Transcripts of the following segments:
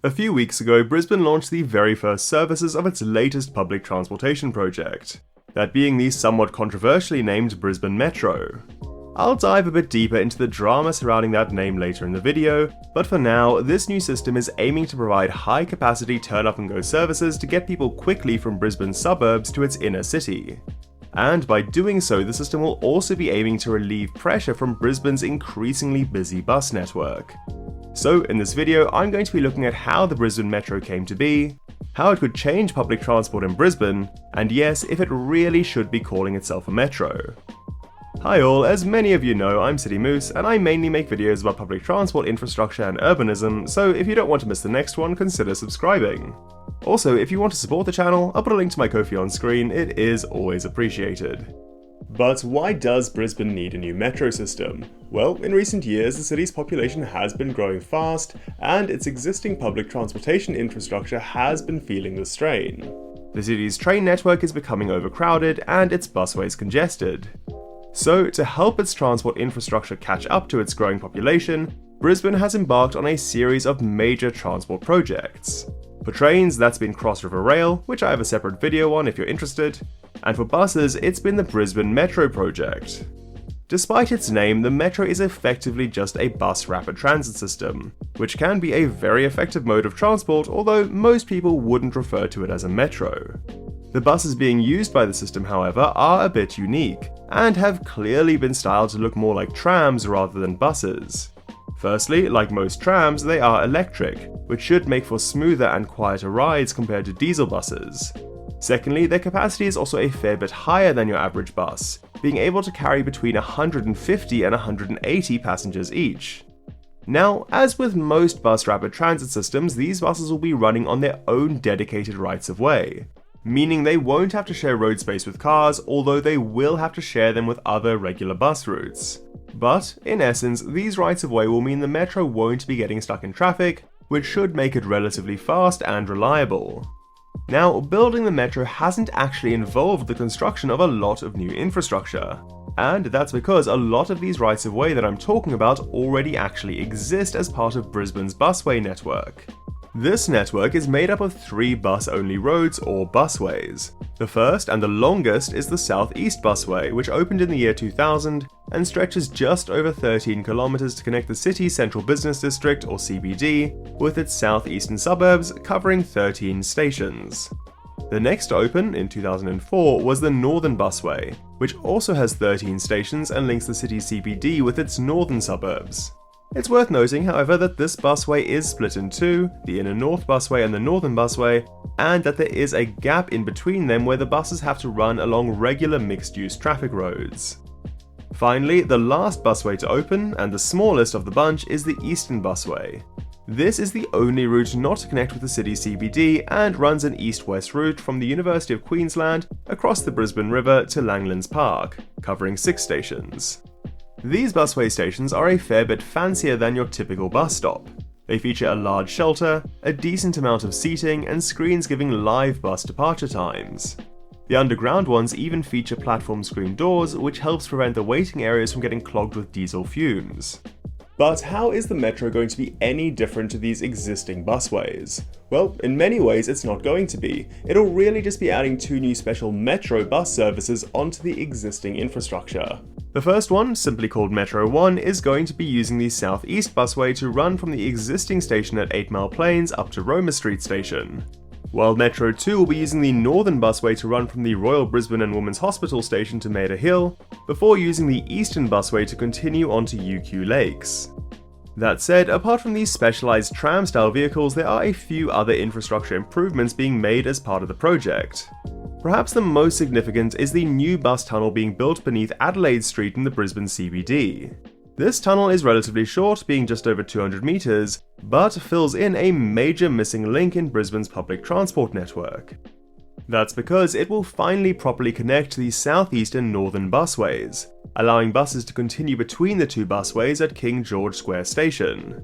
A few weeks ago, Brisbane launched the very first services of its latest public transportation project, that being the somewhat controversially named Brisbane Metro. I'll dive a bit deeper into the drama surrounding that name later in the video, but for now, this new system is aiming to provide high-capacity turn-up-and-go services to get people quickly from Brisbane's suburbs to its inner city. And by doing so, the system will also be aiming to relieve pressure from Brisbane's increasingly busy bus network. So in this video, I'm going to be looking at how the Brisbane Metro came to be, how it could change public transport in Brisbane, and yes, if it really should be calling itself a metro. Hi all, as many of you know, I'm City Moose, and I mainly make videos about public transport infrastructure and urbanism, so if you don't want to miss the next one, consider subscribing. Also, if you want to support the channel, I'll put a link to my Ko-fi on screen, it is always appreciated. But why does Brisbane need a new metro system? Well, in recent years, the city's population has been growing fast, and its existing public transportation infrastructure has been feeling the strain. The city's train network is becoming overcrowded, and its busways congested. So, to help its transport infrastructure catch up to its growing population, Brisbane has embarked on a series of major transport projects. For trains, that's been Cross River Rail, which I have a separate video on if you're interested, and for buses, it's been the Brisbane Metro project. Despite its name, the Metro is effectively just a bus rapid transit system, which can be a very effective mode of transport, although most people wouldn't refer to it as a metro. The buses being used by the system, however, are a bit unique, and have clearly been styled to look more like trams rather than buses. Firstly, like most trams, they are electric, which should make for smoother and quieter rides compared to diesel buses. Secondly, their capacity is also a fair bit higher than your average bus, being able to carry between 150 and 180 passengers each. Now, as with most bus rapid transit systems, these buses will be running on their own dedicated rights of way, meaning they won't have to share road space with cars, although they will have to share them with other regular bus routes. But, in essence, these rights of way will mean the Metro won't be getting stuck in traffic, which should make it relatively fast and reliable. Now, building the Metro hasn't actually involved the construction of a lot of new infrastructure, and that's because a lot of these rights of way that I'm talking about already actually exist as part of Brisbane's busway network. This network is made up of 3 bus-only roads, or busways. The first and the longest is the South East Busway, which opened in the year 2000 and stretches just over 13 kilometers to connect the city's central business district, or CBD, with its southeastern suburbs, covering 13 stations. The next to open, in 2004, was the Northern Busway, which also has 13 stations and links the city's CBD with its northern suburbs. It's worth noting, however, that this busway is split in two, the Inner North Busway and the Northern Busway, and that there is a gap in between them where the buses have to run along regular mixed-use traffic roads. Finally, the last busway to open, and the smallest of the bunch, is the Eastern Busway. This is the only route not to connect with the city's CBD and runs an east-west route from the University of Queensland across the Brisbane River to Langlands Park, covering 6 stations. These busway stations are a fair bit fancier than your typical bus stop. They feature a large shelter, a decent amount of seating, and screens giving live bus departure times. The underground ones even feature platform screen doors, which helps prevent the waiting areas from getting clogged with diesel fumes. But how is the Metro going to be any different to these existing busways? Well, in many ways it's not going to be. It'll really just be adding 2 new special Metro bus services onto the existing infrastructure. The first one, simply called Metro 1, is going to be using the South East Busway to run from the existing station at 8 Mile Plains up to Roma Street Station, while Metro 2 will be using the Northern Busway to run from the Royal Brisbane and Women's Hospital Station to Maida Hill, before using the Eastern Busway to continue on to UQ Lakes. That said, apart from these specialised tram-style vehicles, there are a few other infrastructure improvements being made as part of the project. Perhaps the most significant is the new bus tunnel being built beneath Adelaide Street in the Brisbane CBD. This tunnel is relatively short, being just over 200 metres, but fills in a major missing link in Brisbane's public transport network. That's because it will finally properly connect the southeast and northern busways, allowing buses to continue between the 2 busways at King George Square Station.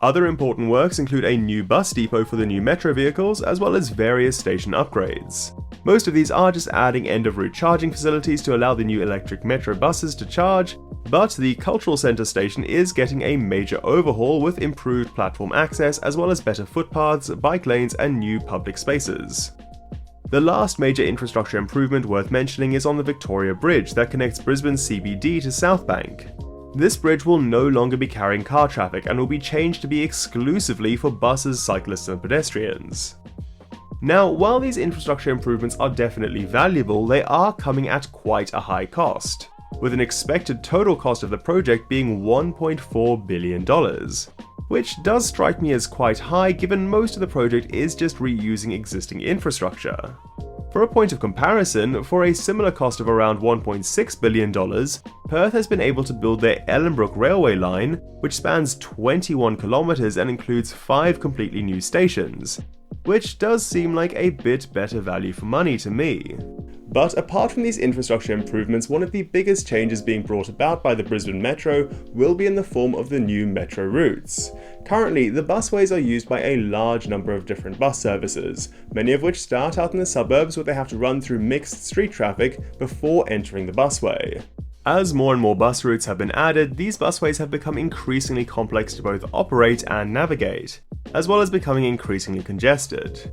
Other important works include a new bus depot for the new Metro vehicles, as well as various station upgrades. Most of these are just adding end-of-route charging facilities to allow the new electric Metro buses to charge, But the cultural centre station is getting a major overhaul with improved platform access as well as better footpaths, bike lanes and new public spaces. The last major infrastructure improvement worth mentioning is on the Victoria Bridge that connects Brisbane CBD to South Bank. This bridge will no longer be carrying car traffic and will be changed to be exclusively for buses, cyclists and pedestrians. Now, while these infrastructure improvements are definitely valuable, they are coming at quite a high cost, with an expected total cost of the project being $1.4 billion, which does strike me as quite high given most of the project is just reusing existing infrastructure. For a point of comparison, for a similar cost of around $1.6 billion, Perth has been able to build their Ellenbrook railway line, which spans 21 kilometres and includes 5 completely new stations, which does seem like a bit better value for money to me. But apart from these infrastructure improvements, one of the biggest changes being brought about by the Brisbane Metro will be in the form of the new metro routes. Currently, the busways are used by a large number of different bus services, many of which start out in the suburbs where they have to run through mixed street traffic before entering the busway. As more and more bus routes have been added, these busways have become increasingly complex to both operate and navigate, as well as becoming increasingly congested.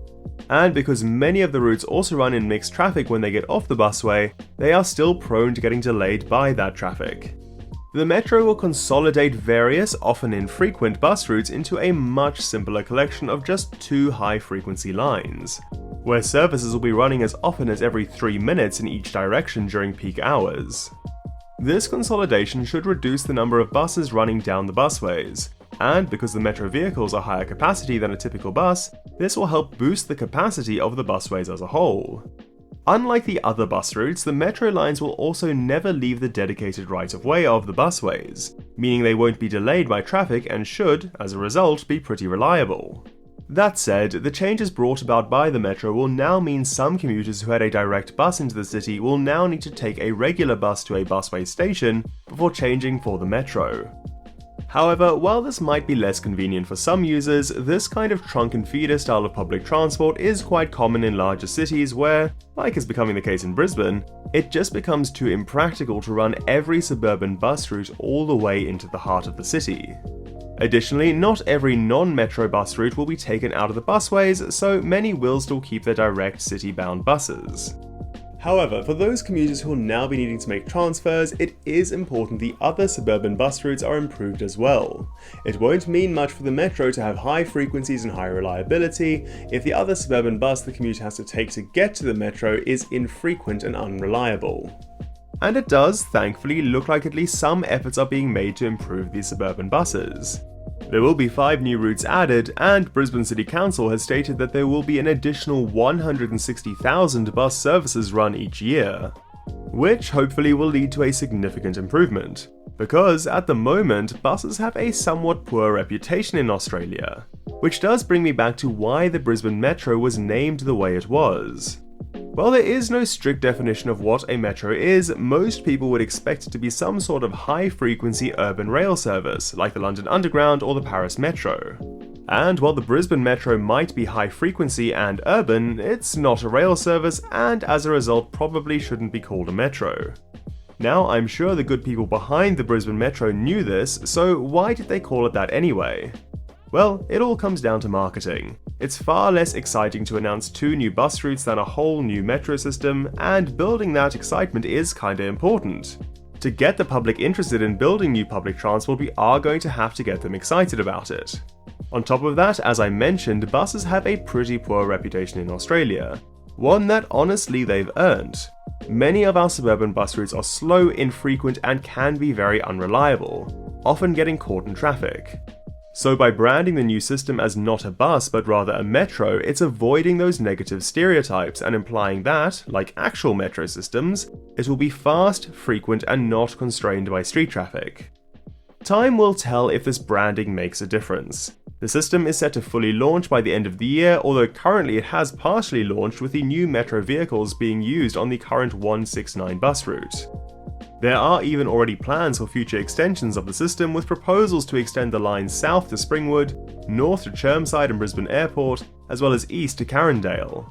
And because many of the routes also run in mixed traffic when they get off the busway, they are still prone to getting delayed by that traffic. The Metro will consolidate various, often infrequent bus routes into a much simpler collection of just 2 high-frequency lines, where services will be running as often as every 3 minutes in each direction during peak hours. This consolidation should reduce the number of buses running down the busways, and because the Metro vehicles are higher capacity than a typical bus, this will help boost the capacity of the busways as a whole. Unlike the other bus routes, the Metro lines will also never leave the dedicated right-of-way of the busways, meaning they won't be delayed by traffic and should, as a result, be pretty reliable. That said, the changes brought about by the Metro will now mean some commuters who had a direct bus into the city will now need to take a regular bus to a busway station before changing for the Metro. However, while this might be less convenient for some users, this kind of trunk and feeder style of public transport is quite common in larger cities where, like is becoming the case in Brisbane, it just becomes too impractical to run every suburban bus route all the way into the heart of the city. Additionally, not every non-metro bus route will be taken out of the busways, so many will still keep their direct city-bound buses. However, for those commuters who will now be needing to make transfers, it is important the other suburban bus routes are improved as well. It won't mean much for the Metro to have high frequencies and high reliability if the other suburban bus the commuter has to take to get to the Metro is infrequent and unreliable. And it does, thankfully, look like at least some efforts are being made to improve these suburban buses. There will be 5 new routes added, and Brisbane City Council has stated that there will be an additional 160,000 bus services run each year, which hopefully will lead to a significant improvement, because at the moment, buses have a somewhat poor reputation in Australia, which does bring me back to why the Brisbane Metro was named the way it was. While there is no strict definition of what a metro is, most people would expect it to be some sort of high-frequency urban rail service, like the London Underground or the Paris Metro. And while the Brisbane Metro might be high-frequency and urban, it's not a rail service and as a result probably shouldn't be called a metro. Now, I'm sure the good people behind the Brisbane Metro knew this, so why did they call it that anyway? Well, it all comes down to marketing. It's far less exciting to announce 2 new bus routes than a whole new metro system, and building that excitement is kinda important. To get the public interested in building new public transport, we are going to have to get them excited about it. On top of that, as I mentioned, buses have a pretty poor reputation in Australia, one that honestly they've earned. Many of our suburban bus routes are slow, infrequent, and can be very unreliable, often getting caught in traffic. So by branding the new system as not a bus but rather a metro, it's avoiding those negative stereotypes and implying that, like actual metro systems, it will be fast, frequent, and not constrained by street traffic. Time will tell if this branding makes a difference. The system is set to fully launch by the end of the year, although currently it has partially launched with the new metro vehicles being used on the current 169 bus route. There are even already plans for future extensions of the system, with proposals to extend the line south to Springwood, north to Chermside and Brisbane Airport, as well as east to Carindale.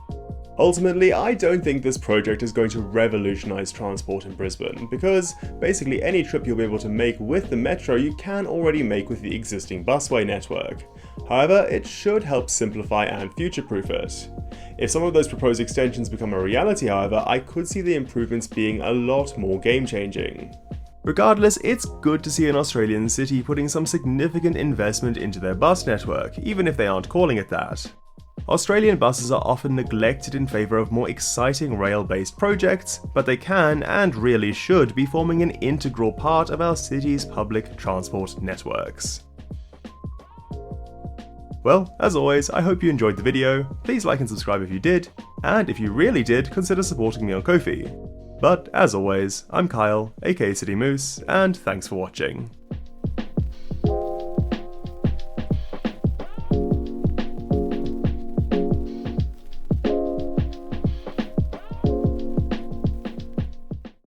Ultimately, I don't think this project is going to revolutionise transport in Brisbane, because basically any trip you'll be able to make with the Metro you can already make with the existing busway network. However, it should help simplify and future-proof it. If some of those proposed extensions become a reality, however, I could see the improvements being a lot more game-changing. Regardless, it's good to see an Australian city putting some significant investment into their bus network, even if they aren't calling it that. Australian buses are often neglected in favour of more exciting rail-based projects, but they can, and really should, be forming an integral part of our city's public transport networks. Well, as always, I hope you enjoyed the video. Please like and subscribe if you did, and if you really did, consider supporting me on Ko-fi. But as always, I'm Kyle, aka City Moose, and thanks for watching.